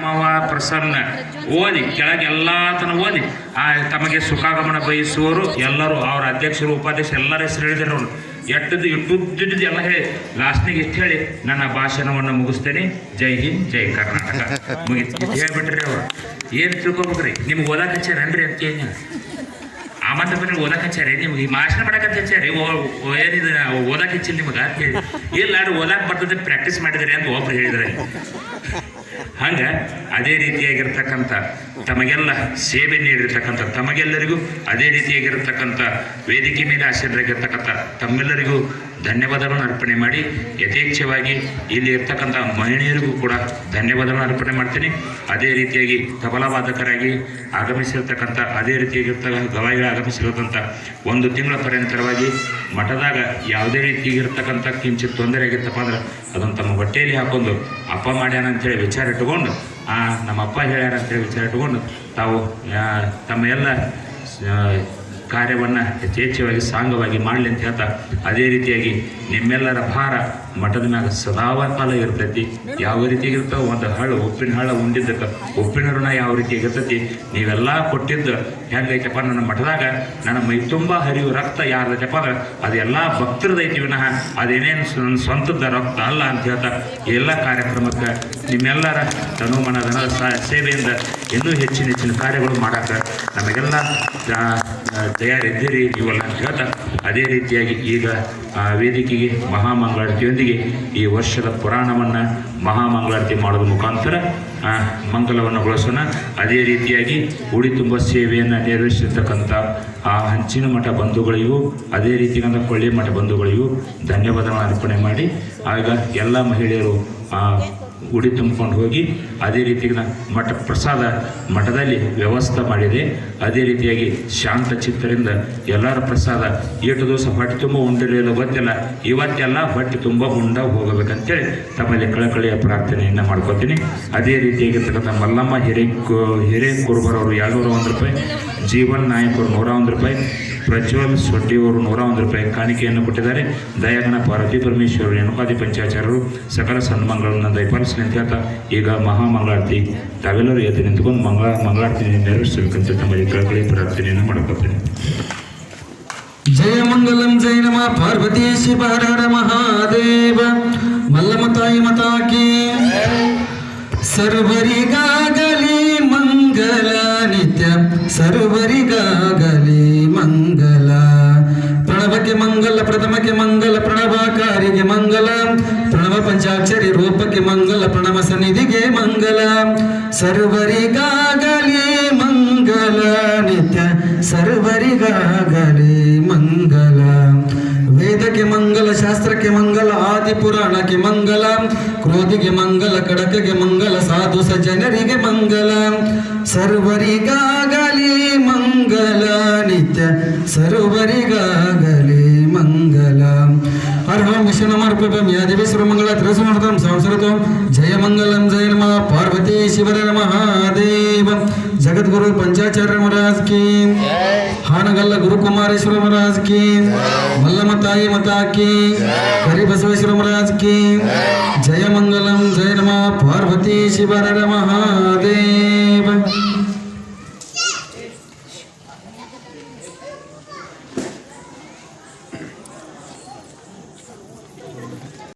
ನಮ್ಮವ ಪ್ರಸನ್ನ ಓದಿ ಕೆಳಗೆಲ್ಲ ತನ ಓದಿ ತಮಗೆ ಸುಖಾಗಮನ ಬಯಸುವವರು ಎಲ್ಲರೂ ಅವರ ಅಧ್ಯಕ್ಷರು ಉಪಾಧ್ಯಕ್ಷರು ಎಲ್ಲರ ಹೆಸರು ಹೇಳಿದ್ರು ಅವರು ಇಟ್ಟುದ್ದಿದ್ದು ಎಲ್ಲ ಹೇಳಿ ಲಾಸ್ಟ್ನಿಗೆ ಇಷ್ಟು ಹೇಳಿ ನನ್ನ ಭಾಷಣವನ್ನು ಮುಗಿಸ್ತೇನೆ. ಜೈ ಹಿಂದ್ ಜೈ ಕರ್ನಾಟಕ ಮುಗಿತು ಹೇಳ್ಬಿಟ್ರಿ ಅವರು. ಏನು ತಿಳ್ಕೊಬೇಕ್ರಿ ನಿಮ್ಗೆ ಓದಾಕ ಹಚ್ಚಾರನ್ರಿ ಅಂತ ಕೇಳಿ ಮತ್ತೆ ಬನ್ನಿ ಓದಕ್ಕೆ ಹಚ್ಚಾರಿ ನಿಮ್ಗೆ ಈ ಭಾಷಣ ಮಾಡಕ್ಕೆ ಹಚ್ಚಾರಿ ಏನಿದೆ ಓದಕ್ಕೆ ಹಚ್ಚಿಲ್ಲ ನಿಮಗೆ ಅಂತ ಹೇಳಿ ಇಲ್ಲ ಅದು ಓದಕ್ಕೆ ಬರ್ತದೆ ಪ್ರಾಕ್ಟೀಸ್ ಮಾಡಿದ್ರಿ ಅಂತ ಒಬ್ರು ಹೇಳಿದ್ರೆ ಹಂಗೆ ಅದೇ ರೀತಿಯಾಗಿರ್ತಕ್ಕಂಥ ತಮಗೆಲ್ಲ ಸೇವೆ ನೀಡಿರ್ತಕ್ಕಂಥ ತಮಗೆಲ್ಲರಿಗೂ ಅದೇ ರೀತಿಯಾಗಿರ್ತಕ್ಕಂಥ ವೇದಿಕೆ ಮೇಲೆ ಆಸೀನರಾಗಿರ್ತಕ್ಕಂಥ ತಮ್ಮೆಲ್ಲರಿಗೂ ಧನ್ಯವಾದಗಳನ್ನು ಅರ್ಪಣೆ ಮಾಡಿ ಯಥೇಚ್ಛವಾಗಿ ಇಲ್ಲಿ ಇರ್ತಕ್ಕಂಥ ಮಹಿಳೆಯರಿಗೂ ಕೂಡ ಧನ್ಯವಾದಗಳನ್ನು ಅರ್ಪಣೆ ಮಾಡ್ತೀನಿ. ಅದೇ ರೀತಿಯಾಗಿ ತಬಲಾವಾದಕರಾಗಿ ಆಗಮಿಸಿರ್ತಕ್ಕಂಥ ಅದೇ ರೀತಿಯಾಗಿರ್ತಕ್ಕಂಥ ಗವಾಯಿಗಳು ಆಗಮಿಸಿರ್ತಕ್ಕಂಥ ಒಂದು ತಿಂಗಳ ಪರ್ಯಂತರವಾಗಿ ಮಠದಾಗ ಯಾವುದೇ ರೀತಿಯಾಗಿರ್ತಕ್ಕಂಥ ಕಿಂಚಿತ್ ತೊಂದರೆ ಆಗಿತ್ತಪ್ಪ ಅಂದ್ರೆ ಅದನ್ನು ತಮ್ಮ ಹೊಟ್ಟೆಯಲ್ಲಿ ಹಾಕೊಂಡು ಅಪ್ಪ ಮಾಡ್ಯಾನ ಅಂತೇಳಿ ವಿಚಾರ ಇಟ್ಟುಕೊಂಡು ನಮ್ಮ ಅಪ್ಪ ಹೇಳ್ಯಾರ ಅಂತೇಳಿ ವಿಚಾರ ಇಟ್ಟುಕೊಂಡು ತಾವು ತಮ್ಮ ಎಲ್ಲ ಕಾರ್ಯವನ್ನು ಯಥೇಚ್ಛವಾಗಿ ಸಾಂಗವಾಗಿ ಮಾಡಲಿ ಅಂತ ಹೇಳ್ತಾ ಅದೇ ರೀತಿಯಾಗಿ ನಿಮ್ಮೆಲ್ಲರ ಭಾರ ಮಠದ ಮ್ಯಾಗ ಸದಾಕಾಲ ಇರ್ತೈತಿ. ಯಾವ ರೀತಿಯಾಗಿರ್ತಾವೆ ಒಂದು ಉಪ್ಪಿನ ಹಳ್ಳ ಉಂಡಿದ್ದಕ್ಕೆ ಉಪ್ಪಿನ ಋಣ ಯಾವ ರೀತಿಯಾಗಿರ್ತೈತಿ ನೀವೆಲ್ಲ ಕೊಟ್ಟಿದ್ದು ಹೆಂಗೈತಪ್ಪ ನನ್ನ ಮಠದಾಗ ನನ್ನ ಮೈ ತುಂಬ ಹರಿವು ರಕ್ತ ಯಾರ್ದೈತಪ್ಪ ಅಂದ್ರೆ ಅದೆಲ್ಲ ಭಕ್ತರದೈತಿ ವಿನಃ ಅದೇನೇನು ನನ್ನ ಸ್ವಂತದ ರಕ್ತ ಅಲ್ಲ ಅಂತ ಹೇಳ್ತಾ ಎಲ್ಲ ಕಾರ್ಯಕ್ರಮಕ್ಕೆ ನಿಮ್ಮೆಲ್ಲರ ತನುಮನದ ಸೇವೆಯಿಂದ ಇನ್ನೂ ಹೆಚ್ಚಿನ ಕಾರ್ಯಗಳು ಮಾಡೋಕ್ಕೆ ನಮಗೆಲ್ಲ ತಯಾರಿದ್ದೀರಿ ಇವೆಲ್ಲ ಅಂತ ಹೇಳ್ತಾ ಅದೇ ರೀತಿಯಾಗಿ ಈಗ ವೇದಿಕೆಗೆ ಮಹಾಮಂಗಳಾರತಿಯೊಂದಿಗೆ ಈ ವರ್ಷದ ಪುರಾಣವನ್ನು ಮಹಾಮಂಗಳಾರತಿ ಮಾಡೋದ್ರ ಮುಖಾಂತರ ಮಂಗಲವನ್ನು ಗೊಳಿಸೋಣ. ಅದೇ ರೀತಿಯಾಗಿ ಉಡಿ ತುಂಬ ಸೇವೆಯನ್ನು ನೆರವೇರಿಸಿರ್ತಕ್ಕಂಥ ಹಂಚಿನ ಮಠ ಬಂಧುಗಳಿಗೂ ಅದೇ ರೀತಿಯಾದ ಕೊಳ್ಳಿ ಮಠ ಬಂಧುಗಳಿಗೂ ಧನ್ಯವಾದಗಳನ್ನು ಅರ್ಪಣೆ ಮಾಡಿ ಆಗ ಎಲ್ಲ ಮಹಿಳೆಯರು ಉಡಿ ತುಂಬಿಕೊಂಡು ಹೋಗಿ ಅದೇ ರೀತಿಯಾಗಿ ಮಠ ಪ್ರಸಾದ ಮಠದಲ್ಲಿ ವ್ಯವಸ್ಥೆ ಮಾಡಿದೆ. ಅದೇ ರೀತಿಯಾಗಿ ಶಾಂತ ಚಿತ್ತರಿಂದ ಎಲ್ಲರ ಪ್ರಸಾದ ಏಟು ದಿವಸ ಹೊಟ್ಟೆ ತುಂಬ ಉಂಡಿರಲಿಲ್ಲ ಗೊತ್ತಿಲ್ಲ, ಇವತ್ತೆಲ್ಲ ಹೊಟ್ಟೆ ತುಂಬ ಉಂಡ ಹೋಗಬೇಕಂತೇಳಿ ತಮ್ಮಲ್ಲಿ ಕಳಕಳಿಯ ಪ್ರಾರ್ಥನೆಯನ್ನು ಮಾಡ್ಕೊತೀನಿ. ಅದೇ ರೀತಿಯಾಗಿರ್ತಕ್ಕಂಥ ಮಲ್ಲಮ್ಮ ಹಿರೇಕುರುಬರವರು 201 ರೂಪಾಯಿ, ಜೀವನ್ ನಾಯಕರು 101 ರೂಪಾಯಿ, ಪ್ರಜ್ವಲ್ ಸೊಡ್ಡಿಯವರು 101 ರೂಪಾಯಿ ಕಾಣಿಕೆಯನ್ನು ಕೊಟ್ಟಿದ್ದಾರೆ. ದಯಾಗಣ ಪಾರ್ವತಿ ಪರಮೇಶ್ವರರು ರೇಣುಕಾದಿ ಪಂಚಾಚಾರ್ಯರು ಸಕಲ ಸನ್ಮಾನಗಳನ್ನು ದಯಪಾಲಿಸಲಿ ಅಂತ ಹೇಳ್ತಾ ಈಗ ಮಹಾಮಂಗಳಾರತಿ ತಾವೆಲ್ಲರೂ ಎದ್ದು ನಿಂತ್ಕೊಂಡು ಮಂಗಳಾರತಿ ನೆರವೇರಿಸಬೇಕಂತ ತಮ್ಮಲ್ಲಿ ಕಳಕಳಿ ಪ್ರಾರ್ಥನೆಯನ್ನು ಮಾಡ್ಕೊತೀನಿ. ಜಯ ಮಂಗಲಂ ಜಯ ನಮ ಪಾರ್ವತಿ ಶಿವ ಹರ ಹರ ಮಹಾದೇವ ಮಲ್ಲಮ್ಮ ತಾಯಿ ಮತಾಕಿ ಸರ್ವರಿಗಾಗಲಿ ಮಂಗಲ ನಿತ್ಯ ಸರ್ವರಿಗಾಗಲಿ ಮಂಗಲ. ಪ್ರಣವಕ್ಕೆ ಮಂಗಲ ಪ್ರಥಮಕ್ಕೆ ಮಂಗಲ ಪ್ರಣವಕಾರಿಗೆ ಮಂಗಲ ಪ್ರಣವ ಪಂಚಾಕ್ಷರಿ ರೂಪಕ್ಕೆ ಮಂಗಲ ಪ್ರಣವ ಸನ್ನಿಧಿಗೆ ಮಂಗಲ. ಸರ್ವರಿಗಾಗಲಿ ಮಂಗಲ ನಿತ್ಯ ಸರ್ವರಿಗಾಗಲಿ ಮಂಗಲ. ವೇದಕ್ಕೆ ಮಂಗಲ ಶಾಸ್ತ್ರಕ್ಕೆ ಮಂಗಲ ಆದಿ ಪುರಾಣಕ್ಕೆ ಮಂಗಲ ಕ್ರೋಧಿಗೆ ಮಂಗಲ ಕಡಕಗೆ ಮಂಗಲ ಸಾಧು ಸಜ್ಜನರಿಗೆ ಮಂಗಲ. ಸರ್ವರಿಗಾಗಲಿ ಮಂಗಲ ನಿತ್ಯ ಸರ್ವರಿಗಾಗಲಿ ಮಂಗಲ. ಹರಹಂ ವಿಷ್ಣುಮರ್ಪಂ ಯಾದೇವಿ ಸರ್ವಮಂಗಲ ತ್ರಸಮರ್ಥಂ ಸಂಸರತಂ ಜಯ ಮಂಗಲಂ ಜಯ ನಮಃ ಪಾರ್ವತಿ ಶಿವರ ಮಹಾದೇವ. ಜಗದ್ಗುರು ಪಂಚಾಚಾರ್ಯ ಮಹಾರಾಜ್ ಕಿ, ಹಾನಗಲ್ಲ ಗುರುಕುಮಾರೇಶ್ವರ ಮಹಾರಾಜ್ ಕಿ, ಮಲ್ಲಮ್ಮ ತಾಯಿ ಮತಾ ಕಿ, ಕರಿಬಸವೇಶ್ವರ ಮಹಾರಾಜ್ ಕಿ. ಜಯ ಮಂಗಲಂ ಜಯ ನಮಃ ಪಾರ್ವತಿ ಶಿವರ ಮಹಾದೇವ.